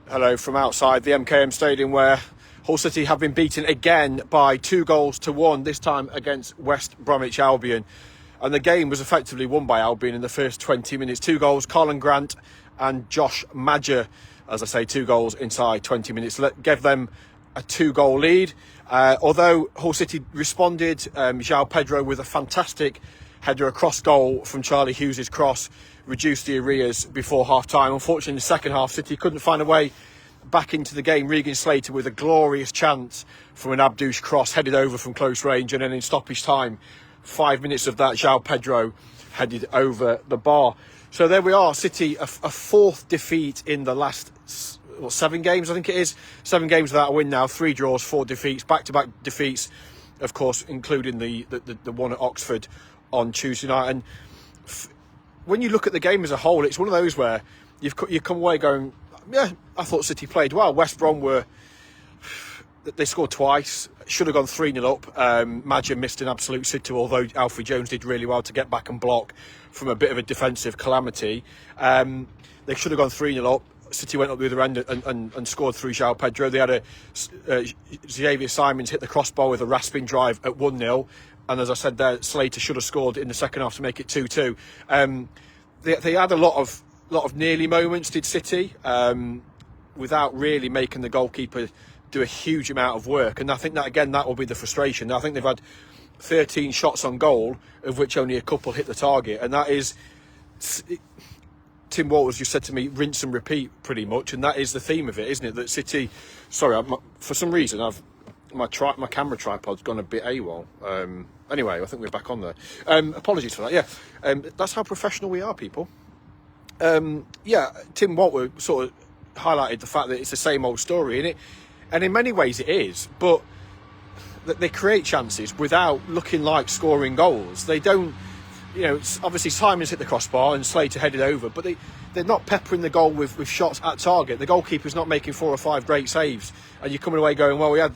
Hello from outside the MKM Stadium, where Hull City have been beaten again by 2-1, this time against West Bromwich Albion. And the game was effectively won by Albion in the first 20 minutes. 2 goals, Colin Grant and Josh Madger. As I say, 2 goals inside 20 minutes. Gave them a 2-goal lead. Although Hull City responded, Joao Pedro with a fantastic header across goal from Charlie Hughes' cross reduced the arrears before half-time. Unfortunately, in the second half, City couldn't find a way back into the game. Regan Slater with a glorious chance from an Abdouche cross headed over from close range, and then in stoppage time, 5 minutes of that, Joao Pedro headed over the bar. So there we are, City, a fourth defeat in the last 7 games, I think it is. 7 games without a win now, 3 draws, 4 defeats, back-to-back defeats, of course, including the one at Oxford on Tuesday night. And when you look at the game as a whole, it's one of those where you come away going, yeah, I thought City played well. West Brom they scored twice, should have gone 3-0 up. Madger missed an absolute sitter, although Alfie Jones did really well to get back and block from a bit of a defensive calamity. They should have gone 3-0 up. City went up the other end and scored through Joao Pedro. They had Xavier Simons hit the crossbar with a rasping drive at 1-0. And as I said there, Slater should have scored in the second half to make it 2-2. They had a lot of nearly moments, did City, without really making the goalkeeper do a huge amount of work. And I think that will be the frustration. I think they've had 13 shots on goal, of which only a couple hit the target. And that is, Tim Walters just said to me, rinse and repeat pretty much. And that is the theme of it, isn't it? That City, for some reason, my camera tripod's gone a bit AWOL. Anyway, I think we're back on there. Apologies for that. Yeah, that's how professional we are, people. Tim Walter sort of highlighted the fact that it's the same old story, and in many ways it is. But they create chances without looking like scoring goals. They don't. Obviously Simons hit the crossbar and Slater headed over, but they're not peppering the goal with shots at target. The goalkeeper's not making 4 or 5 great saves, and you're coming away going, well, we had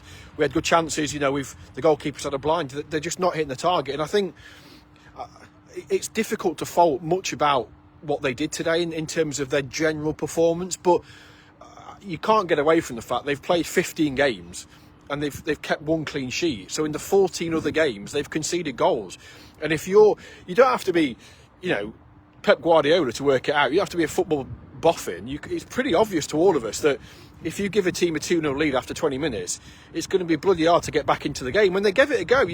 good chances. The goalkeeper's had a blind. They're just not hitting the target, and I think it's difficult to fault much about what they did today in terms of their general performance, but you can't get away from the fact they've played 15 games and they've kept 1 clean sheet. So in the 14 other games, they've conceded goals. And if you don't have to be, Pep Guardiola to work it out. You have to be a football boffin. It's pretty obvious to all of us that if you give a team a 2-0 lead after 20 minutes, it's going to be bloody hard to get back into the game. When they give it a go,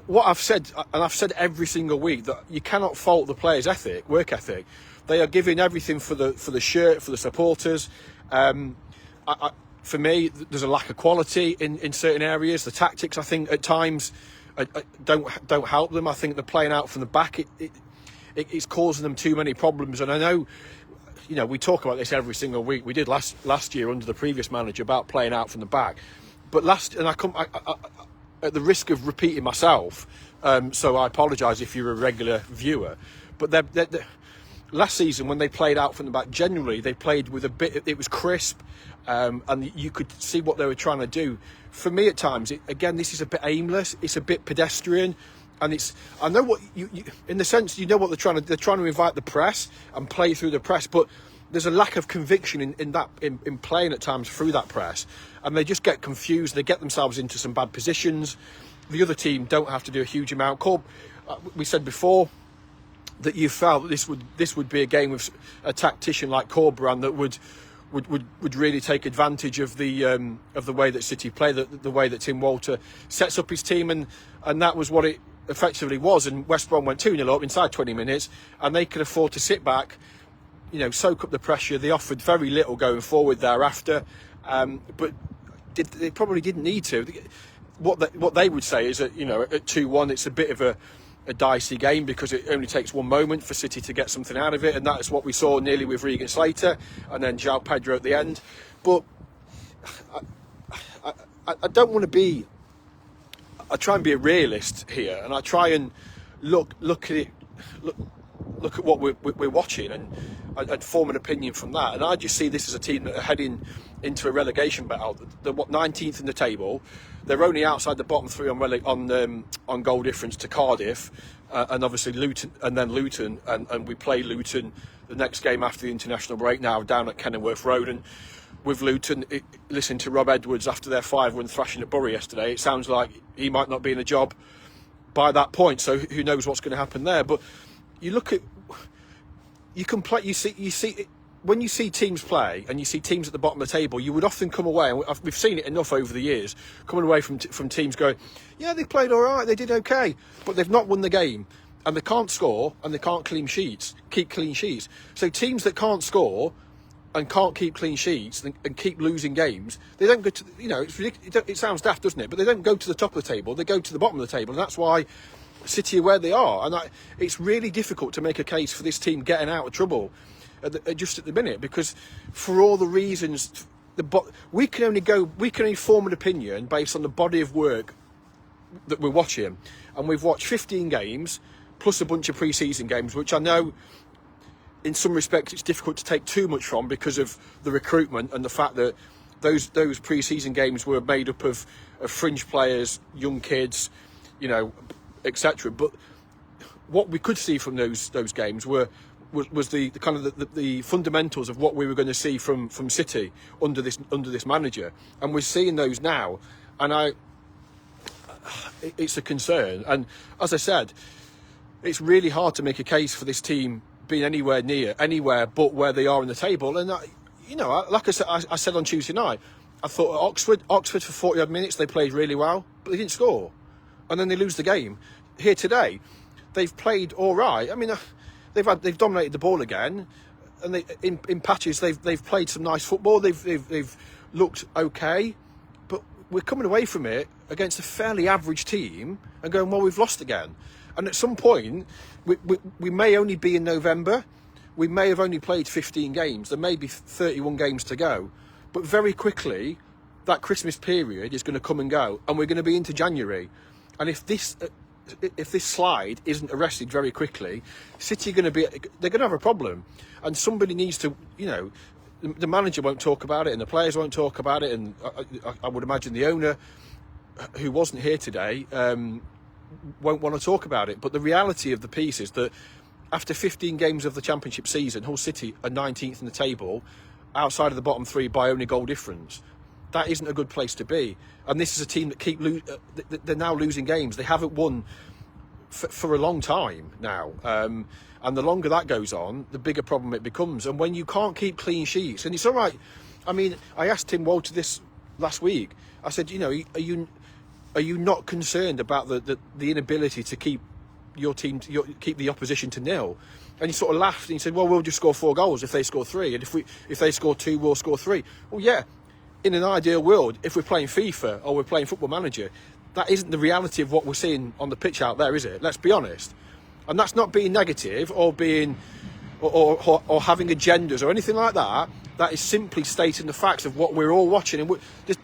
what I've said, and I've said every single week, that you cannot fault the players' work ethic. They are giving everything for the shirt, for the supporters. For me, there's a lack of quality in certain areas. The tactics, I think, at times don't help them. I think they're playing out from the back. It's causing them too many problems. And I know, we talk about this every single week. We did last year under the previous manager about playing out from the back. But I at the risk of repeating myself, so I apologise if you're a regular viewer. But last season, when they played out from the back, generally they played with it was crisp, and you could see what they were trying to do. For me, at times, this is a bit aimless. It's a bit pedestrian, and I know what you in the sense what they're trying to. They're trying to invite the press and play through the press, but there's a lack of conviction in playing at times through that press, and they just get confused. They get themselves into some bad positions. The other team don't have to do a huge amount. We said before that you felt that this would be a game with a tactician like Corberan that would really take advantage of the way that City play, the way that Tim Walter sets up his team, and that was what it effectively was. And West Brom went 2-0 up inside 20 minutes, and they could afford to sit back, soak up the pressure. They offered very little going forward thereafter, but they probably didn't need to. What they would say is that at 2-1 it's a bit of a dicey game because it only takes 1 moment for City to get something out of it, and that's what we saw nearly with Regan Slater and then Joao Pedro at the end. But I don't want to be. I try and be a realist here, and I try and look at it, look at what we're watching, and form an opinion from that. And I just see this as a team that are heading into a relegation battle. They're 19th in the table. They're only outside the bottom 3 on goal difference to Cardiff, and obviously Luton, and we play Luton the next game after the international break now down at Kenilworth Road. And with Luton. Listening to Rob Edwards after their 5-1 thrashing at Bury yesterday, it sounds like he might not be in a job by that point. So who knows what's going to happen there? But you look at, you can play. You see when you see teams play and you see teams at the bottom of the table, you would often come away, and we've seen it enough over the years, coming away from teams going, yeah, they played all right, they did okay, but they've not won the game, and they can't score, and they can't keep clean sheets. So teams that can't score and can't keep clean sheets and keep losing games, they don't go to, it's ridiculous. It sounds daft, doesn't it? But they don't go to the top of the table, they go to the bottom of the table, and that's why City are where they are. And it's really difficult to make a case for this team getting out of trouble just at the minute, because for all the reasons, we can only form an opinion based on the body of work that we're watching, and we've watched 15 games plus a bunch of pre-season games, which I know in some respects it's difficult to take too much from because of the recruitment and the fact that those pre-season games were made up of fringe players, young kids, etc. But what we could see from those games was the kind of the fundamentals of what we were going to see from City under this manager, and we're seeing those now, and it's a concern. And as I said, it's really hard to make a case for this team being anywhere but where they are in the table. And like I said on Tuesday night, I thought Oxford for 40 odd minutes they played really well, but they didn't score, and then they lose the game. Here today, they've played all right. I mean, they've dominated the ball again, and in patches they've played some nice football. They've looked okay, but we're coming away from it against a fairly average team and going, well, we've lost again. And at some point, we may only be in November. We may have only played 15 games. There may be 31 games to go, but very quickly that Christmas period is going to come and go, and we're going to be into January. And if this slide isn't arrested very quickly, City they're going to have a problem, and somebody needs to, the manager won't talk about it, and the players won't talk about it, and I would imagine the owner, who wasn't here today, won't want to talk about it. But the reality of the piece is that after 15 games of the Championship season, Hull City are 19th in the table, outside of the bottom three by only goal difference. That isn't a good place to be. And this is a team that they're now losing games. They haven't won for a long time now. And the longer that goes on, the bigger problem it becomes. And when you can't keep clean sheets, and it's all right. I mean, I asked Tim Walter this last week. I said, are you not concerned about the inability to keep your team, keep the opposition to nil? And he sort of laughed and he said, well, we'll just score 4 goals if they score 3. And if they score 2, we'll score 3. Well, yeah. In an ideal world, if we're playing FIFA or we're playing Football Manager, that isn't the reality of what we're seeing on the pitch out there, is it? Let's be honest. And that's not being negative or being or having agendas or anything like that. That is simply stating the facts of what we're all watching. And there's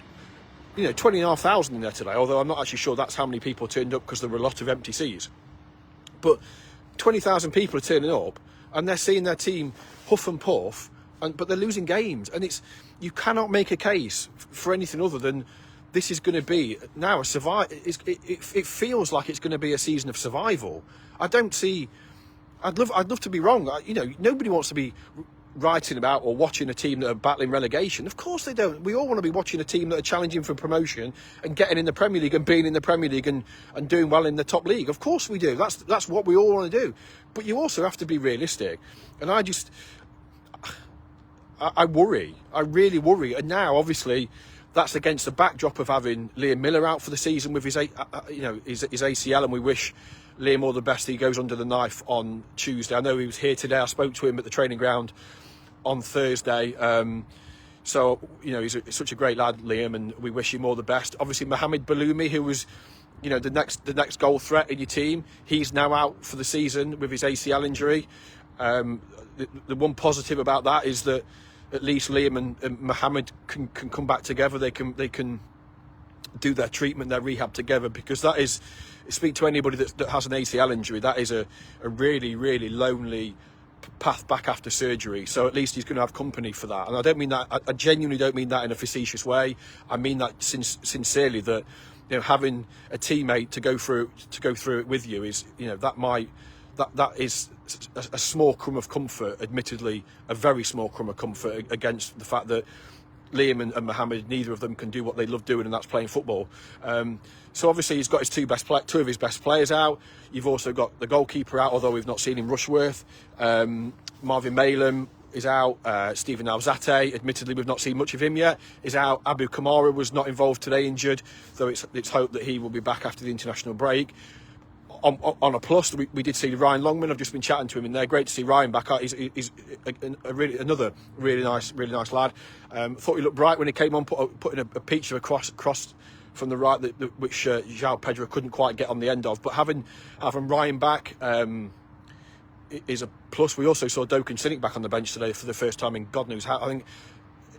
20,500 in there today, although I'm not actually sure that's how many people turned up, because there were a lot of empty seats. But 20,000 people are turning up, and they're seeing their team huff and puff, but they're losing games, and you cannot make a case for anything other than this is going to be now a survival. It feels like it's going to be a season of survival. I'd love to be wrong. Nobody wants to be writing about or watching a team that are battling relegation. Of course they don't. We all want to be watching a team that are challenging for promotion and getting in the Premier League and being in the Premier League and doing well in the top league. Of course we do. That's what we all want to do. But you also have to be realistic. And I worry. I really worry. And now, obviously, that's against the backdrop of having Liam Miller out for the season with his ACL, and we wish Liam all the best. He goes under the knife on Tuesday. I know he was here today. I spoke to him at the training ground on Thursday. So he's such a great lad, Liam, and we wish him all the best. Obviously, Mohamed Baloumi, who was the next goal threat in your team, he's now out for the season with his ACL injury. The one positive about that is that at least Liam and Mohamed can come back together. They can do their treatment, their rehab together, because that is, speak to anybody that has an ACL injury, that is a really, really lonely path back after surgery. So at least he's going to have company for that. And I don't mean that, I genuinely don't mean that in a facetious way. I mean that sincerely, that having a teammate to go through it with you is, that is a small crumb of comfort, admittedly a very small crumb of comfort, against the fact that Liam and Mohamed, neither of them can do what they love doing, and that's playing football. So obviously he's got his two of his best players out. You've also got the goalkeeper out, although we've not seen him, Rushworth. Marvin Malem is out. Stephen Alzate, admittedly we've not seen much of him yet, is out. Abu Kamara was not involved today, injured, though it's hoped that he will be back after the international break. On a plus, we did see Ryan Longman. I've just been chatting to him in there. Great to see Ryan back. He's another really nice lad. Thought he looked bright when he came on, putting a peach of a cross from the right, which Joao Pedro couldn't quite get on the end of. But having Ryan back is a plus. We also saw Doken Cynic back on the bench today for the first time in God knows how. I think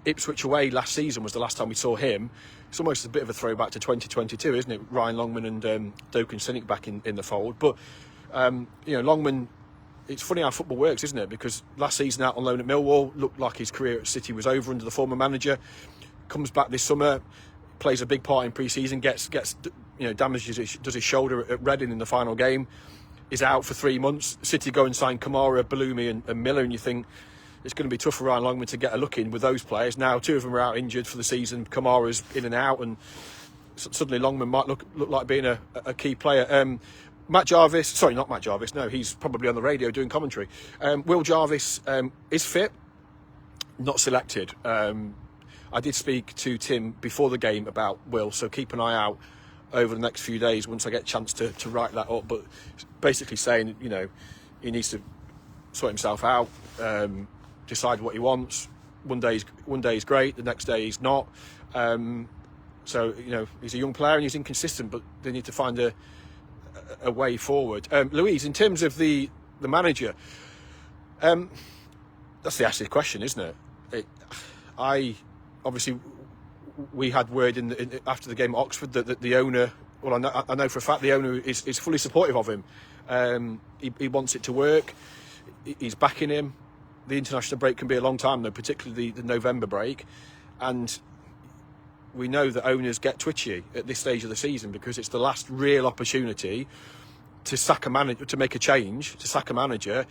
Ipswich away last season was the last time we saw him. It's almost a bit of a throwback to 2022, isn't it? Ryan Longman and Doken Cynic back in the fold. But, Longman, it's funny how football works, isn't it? Because last season out on loan at Millwall, looked like his career at City was over under the former manager. Comes back this summer, plays a big part in pre-season, gets does his shoulder at Reading in the final game, is out for 3 months. City go and sign Kamara, Balumi and Miller, and you think, it's going to be tough for Ryan Longman to get a look in with those players. Now, two of them are out injured for the season. Kamara's in and out, and suddenly Longman might look like being a key player. Not Matt Jarvis. No, he's probably on the radio doing commentary. Will Jarvis is fit, not selected. I did speak to Tim before the game about Will, so keep an eye out over the next few days once I get a chance to write that up. But basically saying, he needs to sort himself out. Decide what he wants. One day is great, the next day he's not. So he's a young player and he's inconsistent, but they need to find a way forward. Louise, in terms of the manager, that's the acid question, isn't it? We had word after the game at Oxford that the owner. Well, I know for a fact the owner is fully supportive of him. He wants it to work. He's backing him. The international break can be a long time, though, particularly the November break. And we know that owners get twitchy at this stage of the season because it's the last real opportunity to sack a manager, to make a change, to sack a manager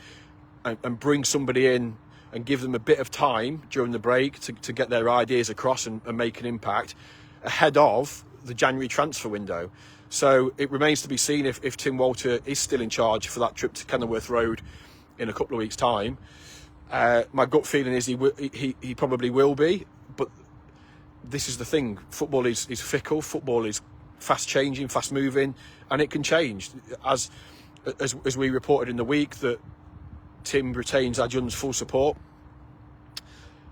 and bring somebody in and give them a bit of time during the break to get their ideas across and make an impact ahead of the January transfer window. So it remains to be seen if Tim Walter is still in charge for that trip to Kenilworth Road in a couple of weeks' time. My gut feeling is he probably will be, but this is the thing. Football is fickle. Football is fast changing, fast moving, and it can change. As we reported in the week that Tim retains Ajun's full support.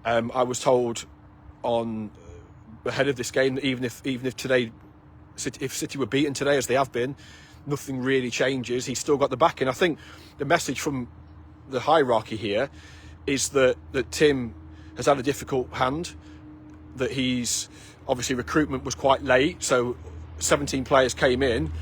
I was told ahead of this game that even if today, if City were beaten today as they have been, nothing really changes. He's still got the backing. I think the message from the hierarchy here is that Tim has had a difficult hand, that he's obviously recruitment was quite late, so 17 players came in,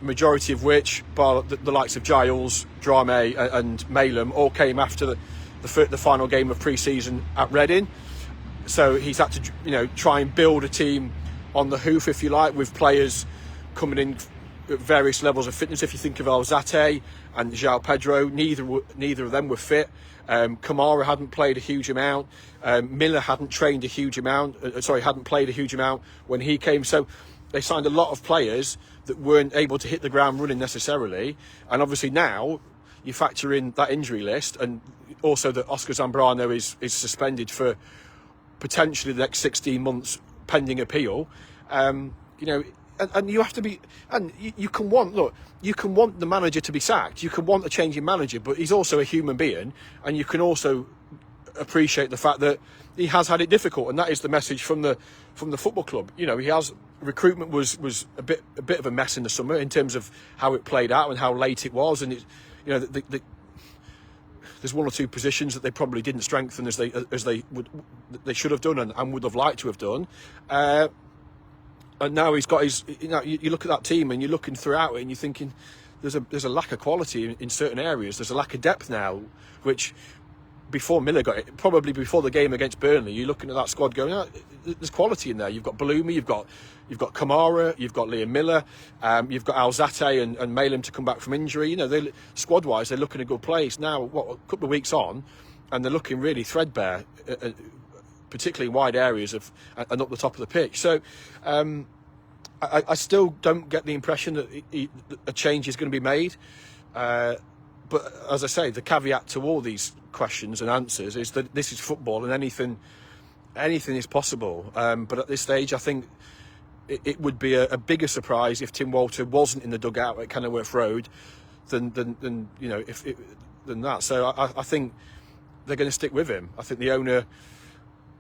majority of which, bar the likes of Giles, Drame and Malem, all came after the final game of pre-season at Reading. So he's had to try and build a team on the hoof, if you like, with players coming in at various levels of fitness. If you think of Alzate and Joao Pedro, neither of them were fit. Kamara hadn't played a huge amount. Miller hadn't played a huge amount when he came. So they signed a lot of players that weren't able to hit the ground running necessarily. And obviously now you factor in that injury list, and also that Oscar Zambrano is suspended for potentially the next 16 months pending appeal. And you have to be, and you can want the manager to be sacked, you can want a change in manager, but he's also a human being, and you can also appreciate the fact that he has had it difficult, and that is the message from the football club. Recruitment was a bit of a mess in the summer in terms of how it played out and how late it was, and there's one or two positions that they probably didn't strengthen as they should have done and would have liked to have done. And now he's got his. You look at that team and you're looking throughout it and you're thinking there's a lack of quality in certain areas. There's a lack of depth now, which before Miller got it, probably before the game against Burnley, you're looking at that squad going, there's quality in there. You've got Balumi, you've got Kamara, you've got Liam Miller, you've got Alzate and Malem to come back from injury. Squad wise, they're looking in a good place now. A couple of weeks on, and they're looking really threadbare. particularly in wide areas and up the top of the pitch. So I still don't get the impression that a change is going to be made. But as I say, the caveat to all these questions and answers is that this is football and anything is possible. But at this stage, I think it would be a bigger surprise if Tim Walter wasn't in the dugout at Kenilworth Road than than that. So I think they're going to stick with him. I think the owner,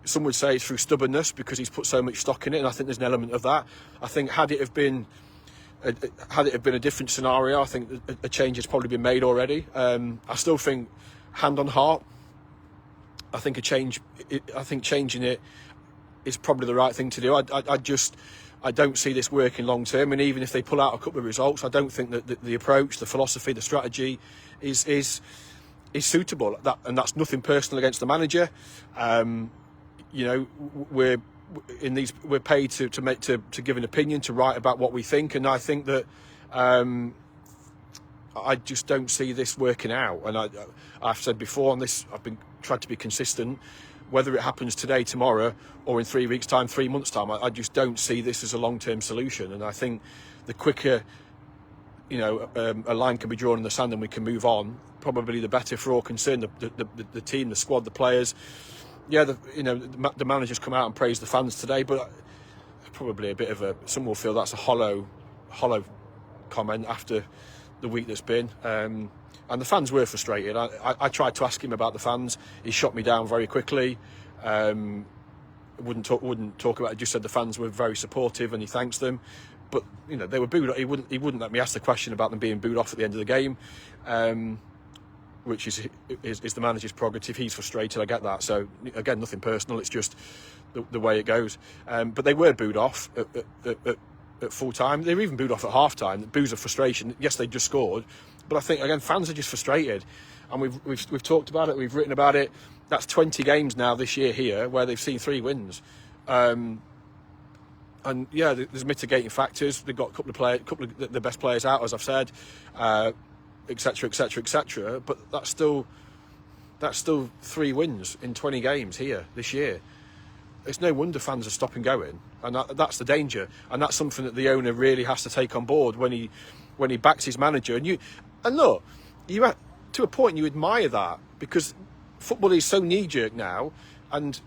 some would say it's through stubbornness because he's put so much stock in it, and I think there's an element of that. I think had it have been a different scenario, I think a change has probably been made already. I still think, hand on heart, I think changing it is probably the right thing to do. I don't see this working long term, and even if they pull out a couple of results, I don't think that the approach, the philosophy, the strategy is suitable. And that's nothing personal against the manager. We're paid to give an opinion, to write about what we think, and I think that I just don't see this working out. And I've said before on this, I've been tried to be consistent. Whether it happens today, tomorrow, or in 3 weeks' time, 3 months' time, I just don't see this as a long-term solution. And I think the quicker, a line can be drawn in the sand and we can move on, probably the better for all concerned. The team, the squad, the players. Yeah, the managers come out and praise the fans today, but probably a bit of some will feel that's a hollow comment after the week that's been. And the fans were frustrated. I tried to ask him about the fans. He shot me down very quickly. Wouldn't talk about it. Just said the fans were very supportive and he thanks them. But they were booed. He wouldn't let me ask the question about them being booed off at the end of the game, which is the manager's prerogative. He's frustrated. I get that. So again, nothing personal. It's just the way it goes. But they were booed off at full time. They were even booed off at half time. Boos of frustration. Yes, they just scored. But I think, again, fans are just frustrated. And we've talked about it, we've written about it. That's 20 games now this year here where they've seen 3 wins. And yeah, there's mitigating factors. They've got a couple of the best players out, as I've said, etc., etc., etc. But that's still 3 wins in 20 games here this year. It's no wonder fans are stopping going, and that's the danger. And that's something that the owner really has to take on board when he backs his manager. And look, to a point you admire that, because football is so knee-jerk now, and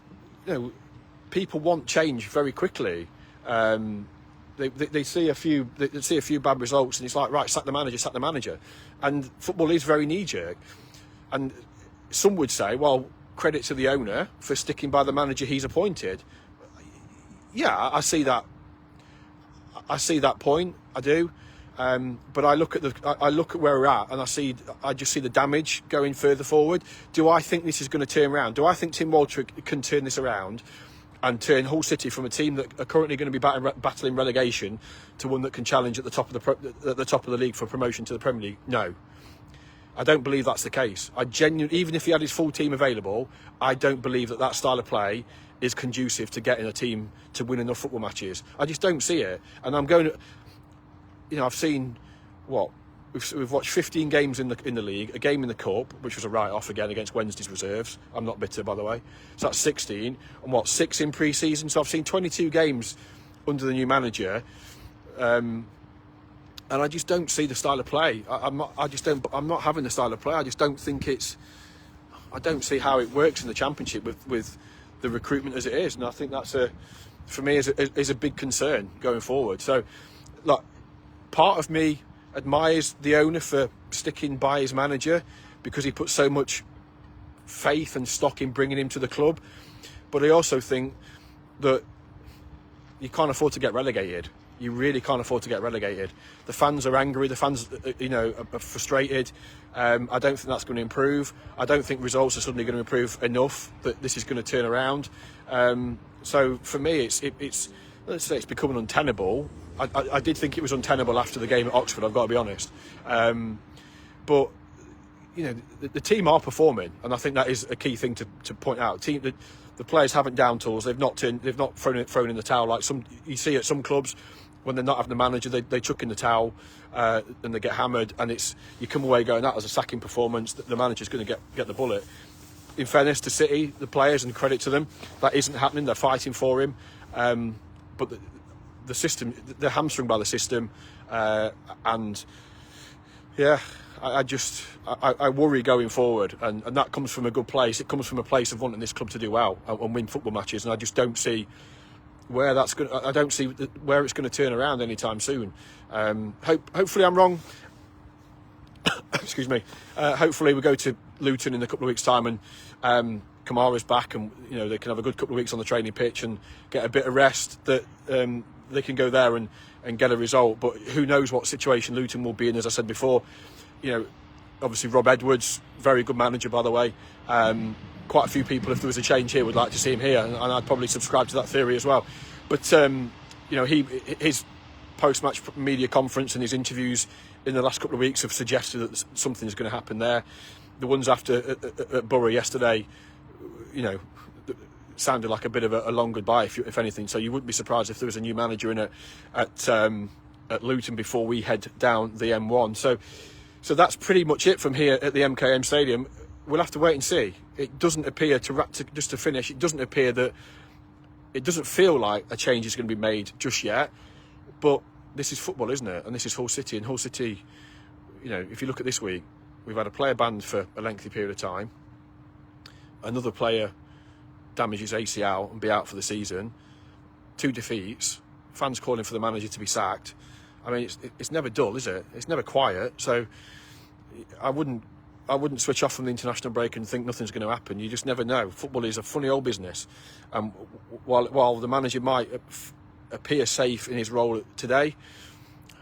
people want change very quickly. They see a few bad results, and it's like, right, sack the manager. And football is very knee-jerk. And some would say, well, credit to the owner for sticking by the manager he's appointed. Yeah, I see that. I see that point. I do. But I look at where we're at, and I just see the damage going further forward. Do I think this is going to turn around? Do I think Tim Walter can turn this around and turn Hull City from a team that are currently going to be battling relegation to one that can challenge at the top of the league for promotion to the Premier League? No, I don't believe that's the case. Even if he had his full team available, I don't believe that style of play is conducive to getting a team to win enough football matches. I just don't see it, and I'm going to. I've seen we've watched 15 games in the league, a game in the cup, which was a write-off again against Wednesday's reserves. I'm not bitter, by the way. So that's 16, and 6 in pre-season. So I've seen 22 games under the new manager, and I just don't see the style of play. I'm not having the style of play. I just don't think I don't see how it works in the Championship with the recruitment as it is, and I think that's for me is a big concern going forward. So, look. Part of me admires the owner for sticking by his manager because he put so much faith and stock in bringing him to the club. But I also think that you can't afford to get relegated. You really can't afford to get relegated. The fans are angry. The fans, are frustrated. I don't think that's going to improve. I don't think results are suddenly going to improve enough that this is going to turn around. So for me, it's let's say it's becoming untenable. I did think it was untenable after the game at Oxford, I've got to be honest. But the team are performing, and I think that is a key thing to point out. The players haven't down tools. They've not thrown in the towel like some you see at some clubs when they're not having the manager. They chuck in the towel and they get hammered, and you come away going, that was a sacking performance. The manager's going to get the bullet. in fairness to City, the players, and credit to them, that isn't happening. They're fighting for him, but the system, they're hamstrung by the system, and yeah, I worry going forward, and that comes from a good place. It comes from a place of wanting this club to do well and win football matches, and I just don't see where that's going. I don't see where it's going to turn around anytime soon. Hopefully I'm wrong. Excuse me. Hopefully we go to Luton in a couple of weeks' time, and Kamara's back, and they can have a good couple of weeks on the training pitch and get a bit of rest. That they can go there and get a result. But who knows what situation Luton will be in? As I said before, obviously Rob Edwards, very good manager, by the way. Quite a few people, if there was a change here, would like to see him here, and I'd probably subscribe to that theory as well. But his post-match media conference and his interviews in the last couple of weeks have suggested that something's going to happen there. The ones after at Borough yesterday, sounded like a bit of a long goodbye, if anything. So you wouldn't be surprised if there was a new manager in at Luton before we head down the M1. So that's pretty much it from here at the MKM Stadium. We'll have to wait and see. It doesn't appear just to finish. It doesn't appear that. It doesn't feel like a change is going to be made just yet. But this is football, isn't it? And this is Hull City. And Hull City, if you look at this week, we've had a player banned for a lengthy period of time. Another player damages ACL and be out for the season. 2 defeats. Fans calling for the manager to be sacked. I mean, it's never dull, is it? It's never quiet. So I wouldn't switch off from the international break and think nothing's going to happen. You just never know. Football is a funny old business. While the manager might appear safe in his role today,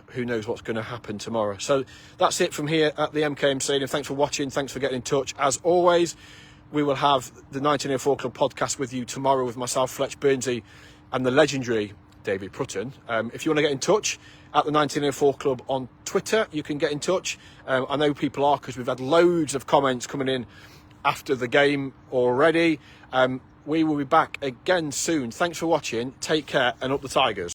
who knows what's going to happen tomorrow. So that's it from here at the MKM Stadium. Thanks for watching. Thanks for getting in touch. As always, we will have the 1904 Club podcast with you tomorrow with myself, Fletch Burnsey, and the legendary David Prutton. If you want to get in touch, at the 1904 Club on Twitter, you can get in touch. I know people are, because we've had loads of comments coming in after the game already. We will be back again soon. Thanks for watching. Take care, and up the Tigers.